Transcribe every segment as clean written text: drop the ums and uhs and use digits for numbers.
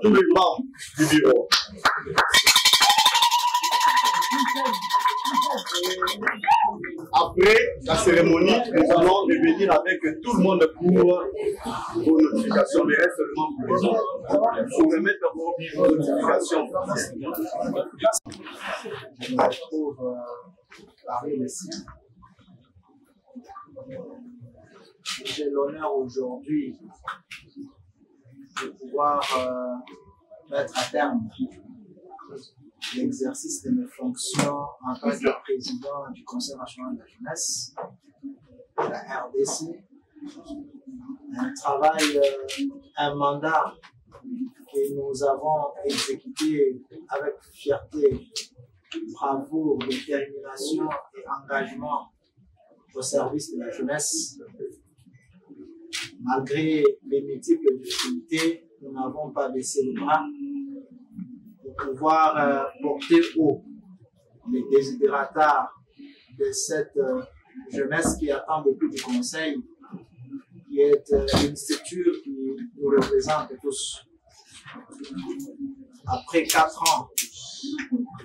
tous les membres du bureau. Après la cérémonie, nous allons revenir avec tout le monde pour vos notifications, mais reste seulement pour les autres. Pour remettre vos notifications. Je me retrouve parmi les siens. J'ai l'honneur aujourd'hui de pouvoir mettre à terme l'exercice de mes fonctions en tant que président du Conseil national de la jeunesse, de la RDC. Un travail, un mandat que nous avons exécuté avec fierté, bravoure, détermination et engagement au service de la jeunesse. Malgré les multiples difficultés, nous n'avons pas baissé les bras pour pouvoir porter haut les desiderata de cette jeunesse qui attend beaucoup du Conseil, qui est une structure qui nous représente tous. Après 4 ans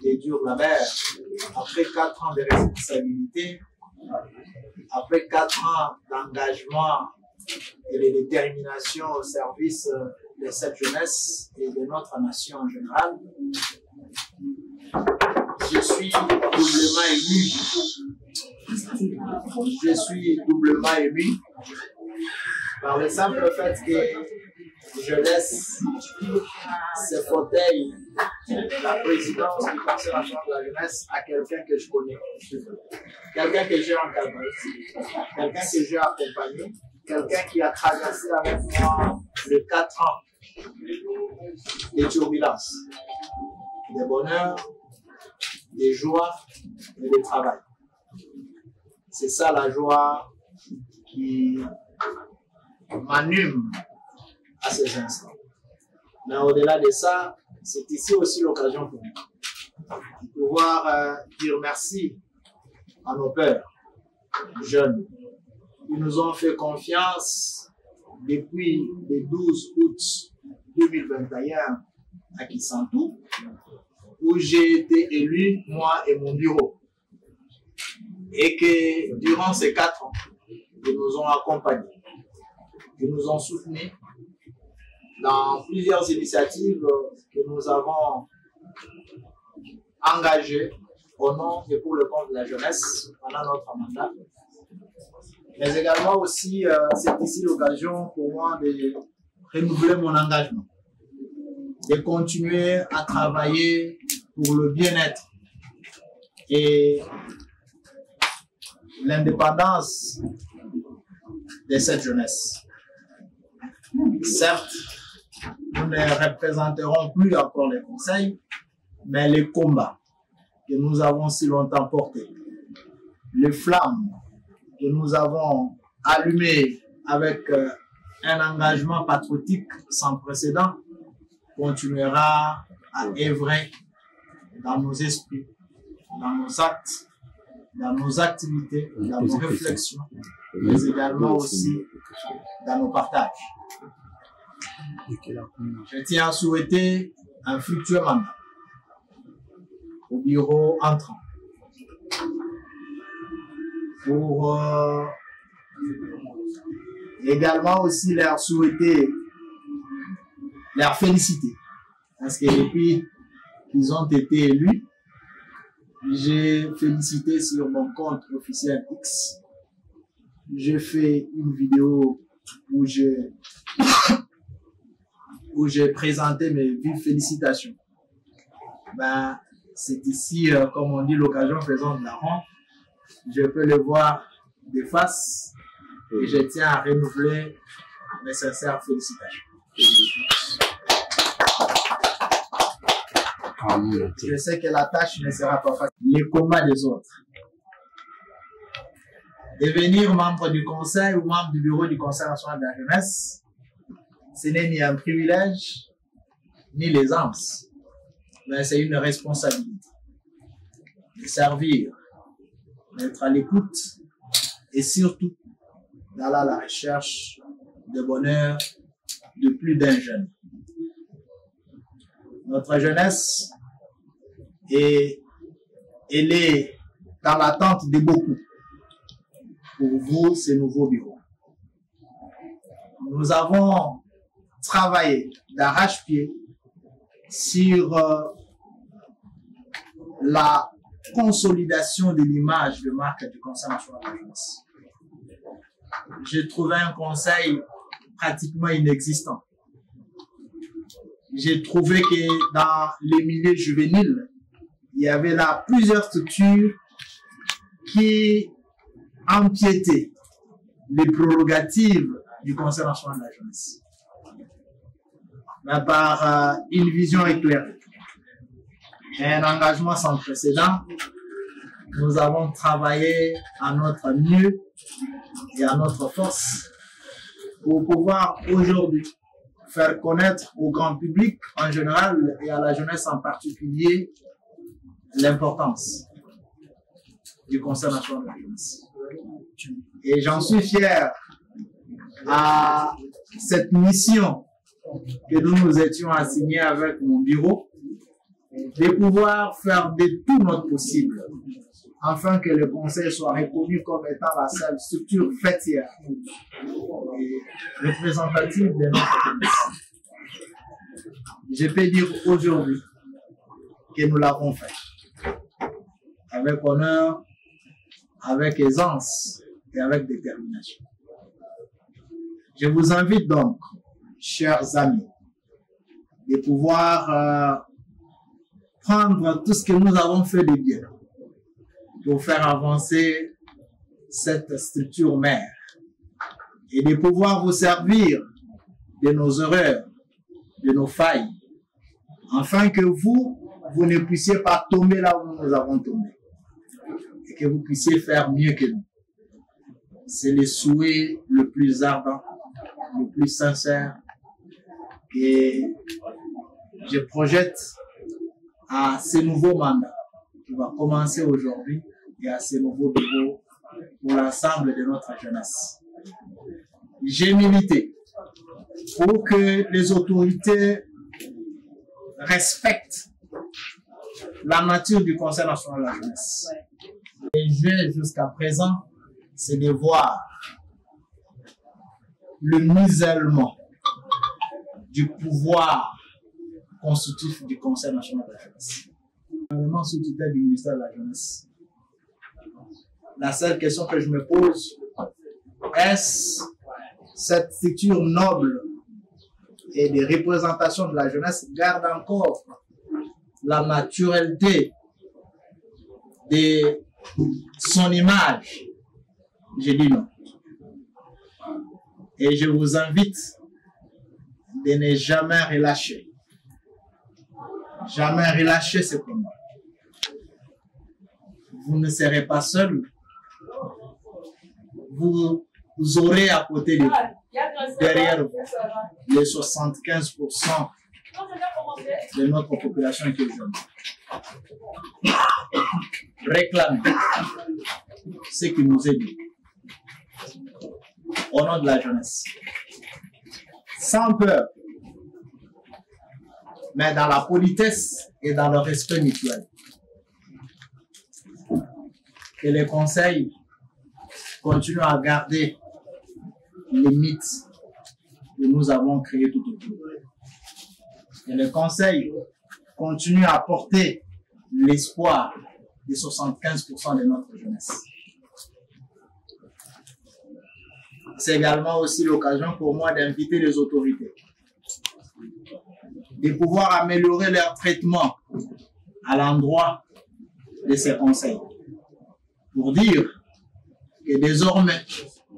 de dur labeur, après 4 ans de responsabilité, après 4 ans d'engagement et de détermination au service de cette jeunesse et de notre nation en général, je suis doublement ému. Je suis doublement ému par le simple fait que je laisse ce fauteuil, la présidence du Conseil national de la jeunesse, à quelqu'un que je connais, quelqu'un que j'ai encadré, quelqu'un que j'ai accompagné, quelqu'un qui a traversé avec moi les 4 ans de turbulence, de bonheur, de joie et de travail. C'est ça la joie qui m'anime à ces instants. Mais au-delà de ça, c'est ici aussi l'occasion pour nous de pouvoir dire merci à nos pères jeunes qui nous ont fait confiance depuis le 12 août 2021 à Kisantou, où j'ai été élu, moi et mon bureau. Et que durant ces 4 ans, ils nous ont accompagnés, ils nous ont soutenus dans plusieurs initiatives que nous avons engagées au nom et pour le compte de la jeunesse pendant notre mandat. Mais également aussi, c'est ici l'occasion pour moi de renouveler mon engagement, de continuer à travailler pour le bien-être et l'indépendance de cette jeunesse. Certes, nous ne représenterons plus encore les conseils, mais les combats que nous avons si longtemps portés, les flammes que nous avons allumées avec un engagement patriotique sans précédent, continuera à œuvrer dans nos esprits, dans nos actes, dans nos activités, dans nos réflexions, mais également aussi dans nos partages. Je tiens à souhaiter un fructueux mandat au bureau entrant pour également aussi leur souhaiter, leur féliciter, parce que depuis qu'ils ont été élus, j'ai félicité sur mon compte officiel X. J'ai fait une vidéo où j'ai présenté mes vives félicitations. Ben, c'est ici, comme on dit, l'occasion faisant de la honte. Je peux le voir de face et je tiens à renouveler mes sincères félicitations. Je sais que la tâche ne sera pas facile. Les combats des autres. Devenir membre du conseil ou membre du bureau du Conseil national de la jeunesse, ce n'est ni un privilège, ni l'aisance, mais c'est une responsabilité. De servir, d'être à l'écoute et surtout d'aller à la recherche de bonheur de plus d'un jeune. Notre jeunesse, et elle est dans l'attente de beaucoup pour vous, ces nouveaux bureaux. Nous avons travaillé d'arrache-pied sur la consolidation de l'image de marque du Conseil national de la jeunesse. J'ai trouvé un conseil pratiquement inexistant. J'ai trouvé que dans les milieux juvéniles, il y avait là plusieurs structures qui empiétaient les prérogatives du Conseil national de la jeunesse. Mais par une vision éclairée et un engagement sans précédent, nous avons travaillé à notre mieux et à notre force pour pouvoir aujourd'hui faire connaître au grand public en général et à la jeunesse en particulier l'importance du Conseil national de la jeunesse. Et j'en suis fier à cette mission que nous nous étions assignés avec mon bureau, de pouvoir faire de tout notre possible afin que le Conseil soit reconnu comme étant la seule structure fêtière et représentative de notre jeunesse. Je peux dire aujourd'hui que nous l'avons fait avec honneur, avec aisance et avec détermination. Je vous invite donc, chers amis, de pouvoir prendre tout ce que nous avons fait de bien pour faire avancer cette structure mère et de pouvoir vous servir de nos erreurs, de nos failles, afin que vous ne puissiez pas tomber là où nous avons tombé et que vous puissiez faire mieux que nous. C'est le souhait le plus ardent, le plus sincère que je projette à ce nouveau mandat qui va commencer aujourd'hui et à ce nouveau bureau pour l'ensemble de notre jeunesse. J'ai milité pour que les autorités respectent la nature du Conseil national de la jeunesse. Et j'ai jusqu'à présent, c'est de voir le musellement du pouvoir constitutif du Conseil national de la jeunesse. Vraiment sous tutelle du ministère de la jeunesse. La seule question que je me pose, est-ce cette structure noble et de représentation de la jeunesse garde encore la naturalité de son image? Je dis non. Et je vous invite de ne jamais relâcher. Jamais relâcher ce combat. Vous ne serez pas seul. Vous aurez à côté de vous, derrière vous, les 75% de notre population qui est jeune. Réclamez ce qui nous est dû au nom de la jeunesse. Sans peur, mais dans la politesse et dans le respect mutuel. Que les conseils continuent à garder les mythes que nous avons créés tout autour. Que les conseils continuent à porter l'espoir des 75% de notre jeunesse. C'est également aussi l'occasion pour moi d'inviter les autorités de pouvoir améliorer leur traitement à l'endroit de ces conseils. Pour dire que désormais,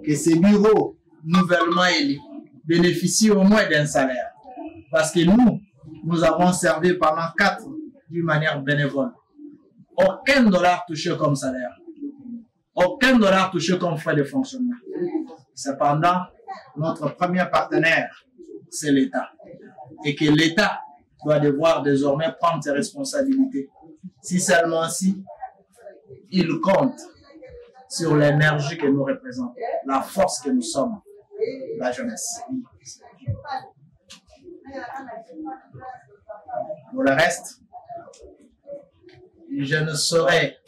que ces bureaux nouvellement élus bénéficient au moins d'un salaire. Parce que nous avons servi pendant 4 ans d'une manière bénévole. Aucun dollar touché comme salaire. Aucun dollar touché comme frais de fonctionnement. Cependant, notre premier partenaire, c'est l'État. Et que l'État doit devoir désormais prendre ses responsabilités. Si seulement si il compte sur l'énergie que nous représentons, la force que nous sommes, la jeunesse. Pour le reste, je ne saurais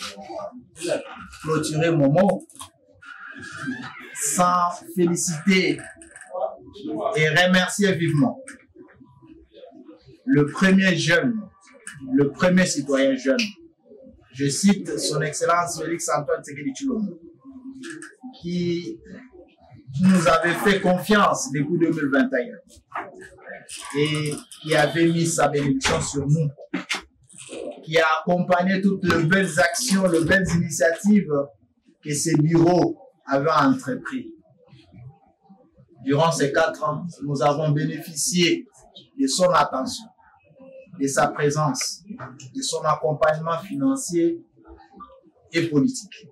clôturer mon mot sans féliciter et remercier vivement le premier jeune, le premier citoyen jeune. Je cite son Excellence Félix Antoine Tshisekedi Tshilombo, qui nous avait fait confiance depuis 2021 et qui avait mis sa bénédiction sur nous, qui a accompagné toutes les belles actions, les belles initiatives que ces bureaux avaient entrepris. Durant ces 4 ans, nous avons bénéficié de son attention, de sa présence, de son accompagnement financier et politique.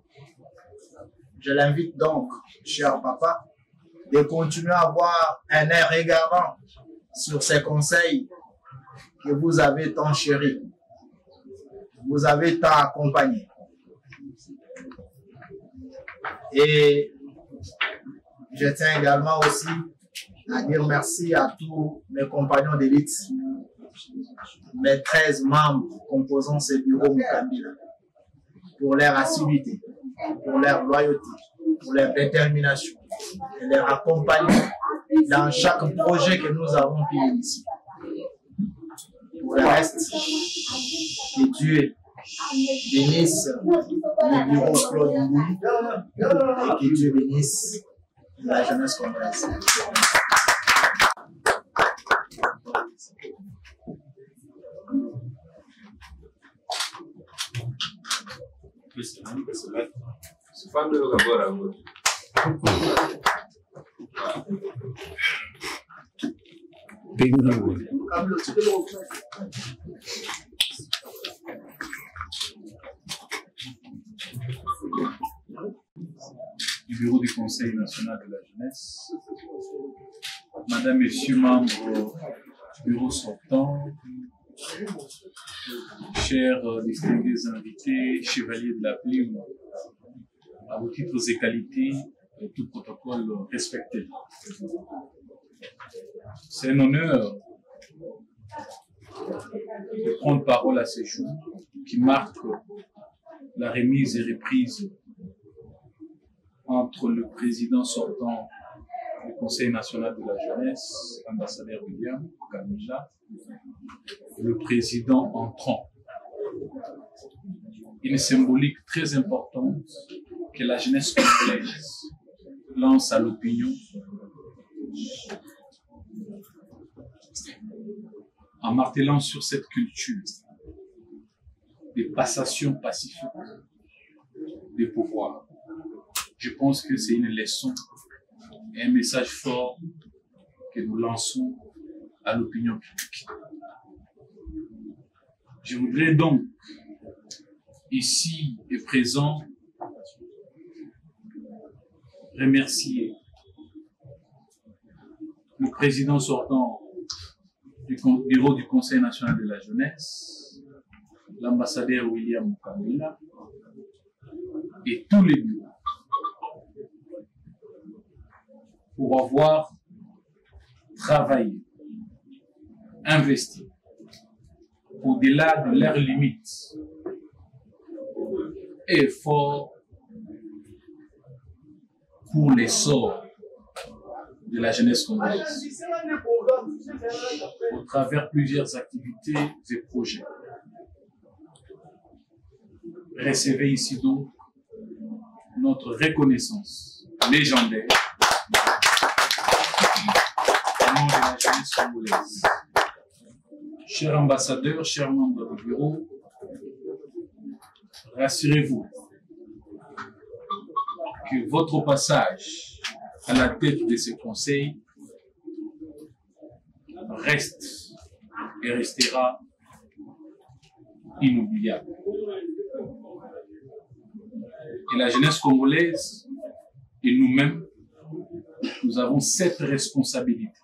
Je l'invite donc, cher papa, de continuer à avoir un air regardant sur ces conseils que vous avez tant chéris, vous avez tant accompagnés. Et je tiens également aussi à dire merci à tous mes compagnons d'élite, mes 13 membres composant ce bureau Mukambila, pour leur assiduité, pour leur loyauté, pour leur détermination et leur accompagnement dans chaque projet que nous avons pu initier. Pour le reste, que Dieu bénisse le bureau Claude Mbui et que Dieu bénisse la jeunesse congolaise. Du bureau du Conseil national de la jeunesse, Madame, Messieurs membres du bureau sortant, chers distingués invités, chevaliers de la plume, à vos titres et qualités, et tout protocole respecté. C'est un honneur de prendre parole à ces jours qui marquent la remise et reprise entre le président sortant du Conseil national de la jeunesse, l'ambassadeur William Kamila, et le président entrant. Une symbolique très importante que la jeunesse congolaise lance à l'opinion en martelant sur cette culture des passations pacifiques des pouvoirs. Je pense que c'est une leçon et un message fort que nous lançons à l'opinion publique. Je voudrais donc, ici et présent, remercier le président sortant du bureau du Conseil national de la jeunesse, l'ambassadeur William Kamila et tous les bureaux pour avoir travaillé, investi au-delà de leurs limites et effort pour l'essor de la jeunesse congolaise au travers plusieurs activités et projets. Recevez ici donc notre reconnaissance légendaire au nom de la jeunesse congolaise. Chers ambassadeurs, chers membres du bureau, rassurez-vous que votre passage à la tête de ce conseil reste et restera inoubliable. Et la jeunesse congolaise et nous-mêmes, nous avons cette responsabilité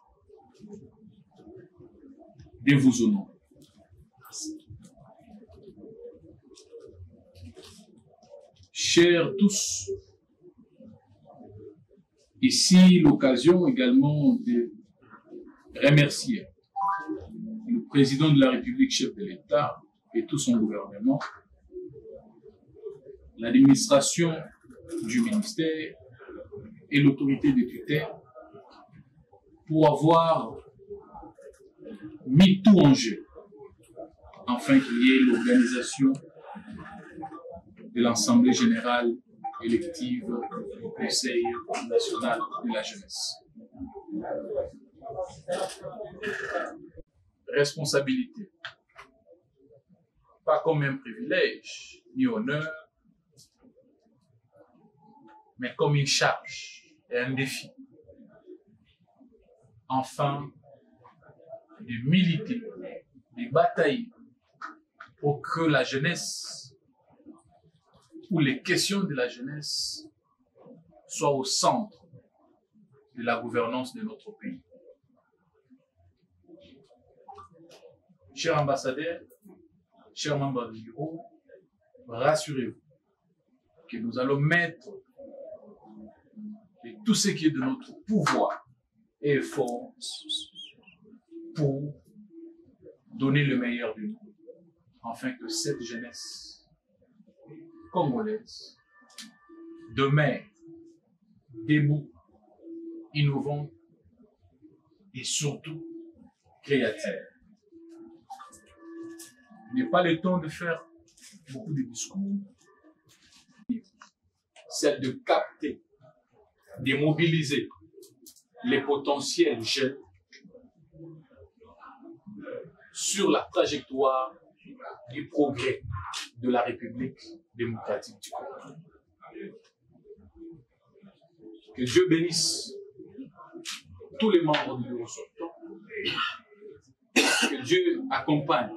de vous honorer. Chers tous, ici l'occasion également de remercier le président de la République, chef de l'État et tout son gouvernement, l'administration du ministère et l'autorité de tutelle pour avoir mis tout en jeu afin qu'il y ait l'organisation de l'Assemblée générale élective du Conseil national de la jeunesse. Responsabilité, pas comme un privilège ni honneur, mais comme une charge et un défi. Enfin, de militer, de batailler pour que la jeunesse ou les questions de la jeunesse soient au centre de la gouvernance de notre pays. Chers ambassadeurs, chers membres du bureau, rassurez-vous que nous allons mettre tout ce qui est de notre pouvoir et effort pour donner le meilleur de nous, afin que cette jeunesse congolaise demeure debout, innovante et surtout créative. Il n'est pas le temps de faire beaucoup de discours, c'est de capter, de mobiliser les potentiels jeunes sur la trajectoire du progrès de la République démocratique du Congo. Que Dieu bénisse tous les membres du bureau sortant. Que Dieu accompagne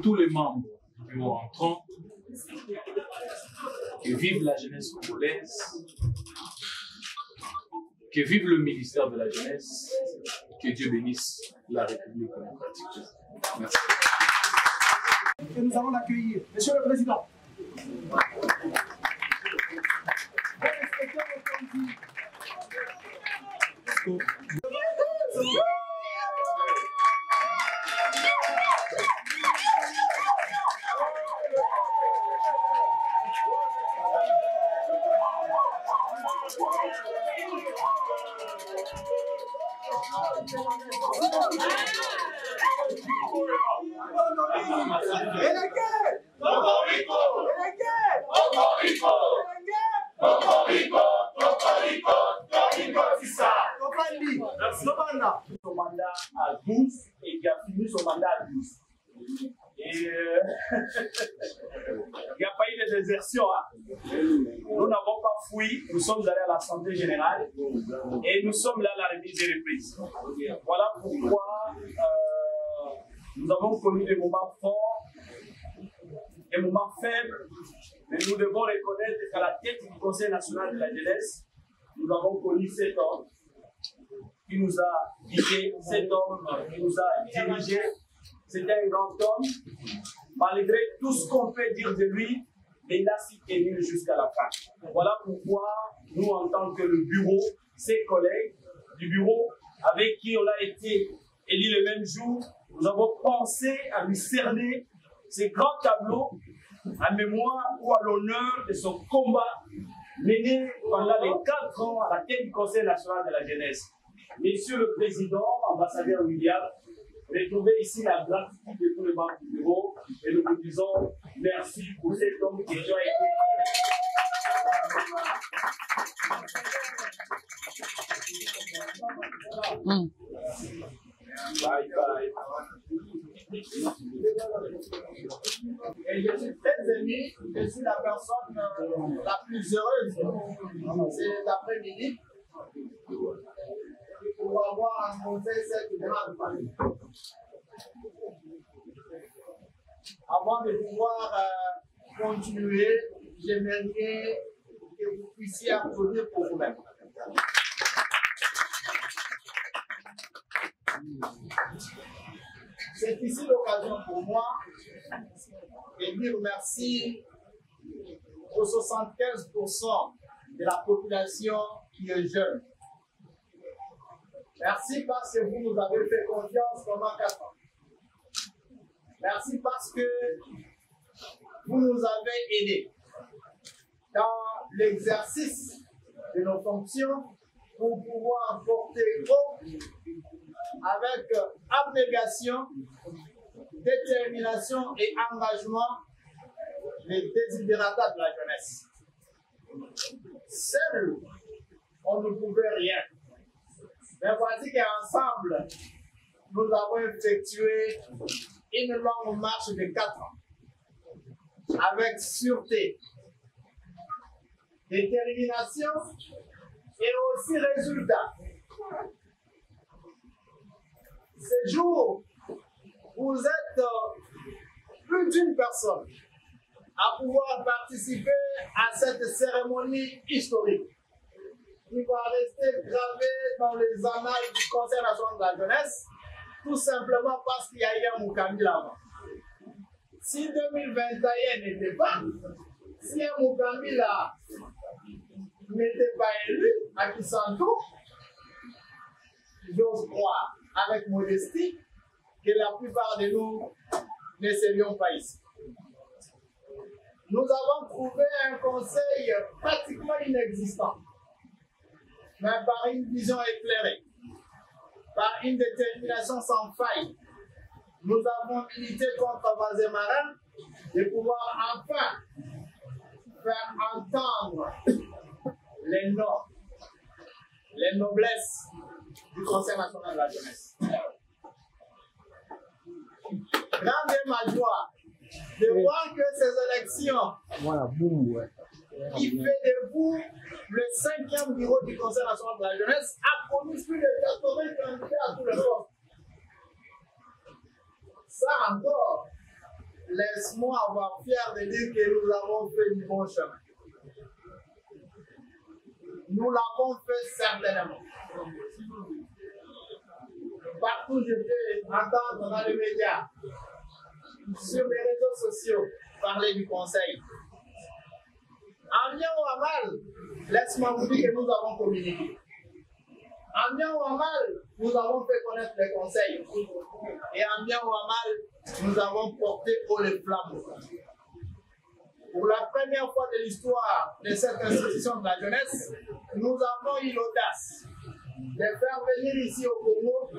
tous les membres du bureau entrant. Que vive la jeunesse congolaise. Que vive le ministère de la jeunesse. Que Dieu bénisse la République démocratique. Merci. Et nous allons l'accueillir. Monsieur le Président. Son mandat à 12 et qui a fini son mandat à 12. Et il n'y a pas eu de désertion. Hein. Nous n'avons pas fui, nous sommes allés à l'Assemblée générale et nous sommes là à la remise des reprises. Voilà pourquoi nous avons connu des moments forts, des moments faibles, mais nous devons reconnaître qu'à la tête du Conseil national de la jeunesse, nous avons connu cet homme qui nous a guidés, cet homme qui nous a dirigés. C'était un grand homme, malgré tout ce qu'on peut dire de lui, mais il a s'y tenu jusqu'à la fin. Voilà pourquoi nous, en tant que le bureau, ses collègues du bureau, avec qui on a été élus le même jour, nous avons pensé à lui cerner ces grands tableaux en mémoire ou à l'honneur de son combat mené pendant les 4 ans à la tête du Conseil national de la jeunesse. Monsieur le Président, ambassadeur William, retrouvez ici la gratitude de tous les membres du bureau et nous vous disons merci pour cet homme qui a été. Bye bye. Et je suis très ému, je suis la personne la plus heureuse cet après-midi pour avoir annoncé cette grande famille. Avant de pouvoir continuer, j'aimerais que vous puissiez applaudir pour vous-même. C'est ici l'occasion pour moi de dire merci aux 75% de la population qui est jeune. Merci parce que vous nous avez fait confiance pendant 4 ans. Merci parce que vous nous avez aidés dans l'exercice de nos fonctions pour pouvoir porter haut avec abnégation, détermination et engagement les desiderata de la jeunesse. Seul, on ne pouvait rien. Mais voici qu'ensemble, nous avons effectué une longue marche de 4 ans avec sûreté, détermination et aussi résultat. Ces jours, vous êtes plus d'une personne à pouvoir participer à cette cérémonie historique qui va rester gravée dans les annales du Conseil national de la jeunesse, tout simplement parce qu'il y a eu un Mukambi là-bas. Si 2021 n'était pas, si un Mukambi là n'était pas élu à Kisanto, j'ose croire avec modestie que la plupart de nous ne serions pas ici. Nous avons trouvé un conseil pratiquement inexistant, mais par une vision éclairée, par une détermination sans faille, nous avons milité contre Vazemarin de pouvoir enfin faire entendre les noms, les noblesses du Conseil national de la jeunesse. Grande est ma joie de voir que ces élections qui fait de vous le 5e bureau du Conseil national de la jeunesse a promis plus de 80 candidats à tous les postes. Ça encore, laisse-moi avoir fier de dire que nous avons fait du bon chemin. Nous l'avons fait certainement. Partout je peux entendre dans les médias, sur les réseaux sociaux, parler du conseil. En bien ou en mal, laisse-moi vous dire que nous avons communiqué. En bien ou en mal, nous avons fait connaître les conseils. Et en bien ou en mal, nous avons porté haut les flammes. Pour la première fois de l'histoire de cette institution de la jeunesse, nous avons eu l'audace de faire venir ici au Congo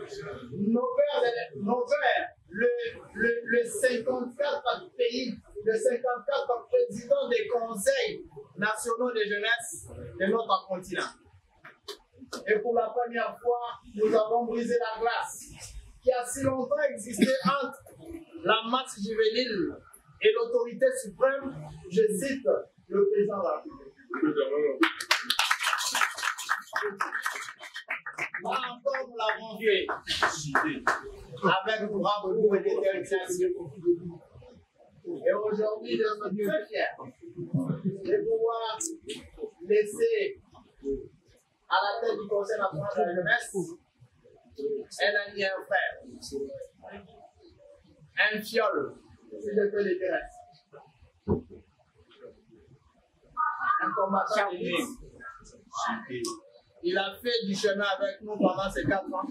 nos pères, le 54 pays, le 54 présidents des conseils nationaux de jeunesse de notre continent. Et pour la première fois, nous avons brisé la glace qui a si longtemps existé entre la masse juvénile et l'autorité suprême, je cite le président de la République. Là encore, nous l'avons fait avec bravoure et détermination. Et aujourd'hui, je suis très fier de pouvoir laisser à la tête du Conseil national de la jeunesse un ami, un frère, un fiole, si je peux le dire ainsi. Un combattant d'élite. Il a fait du chemin avec nous pendant ces 4 ans.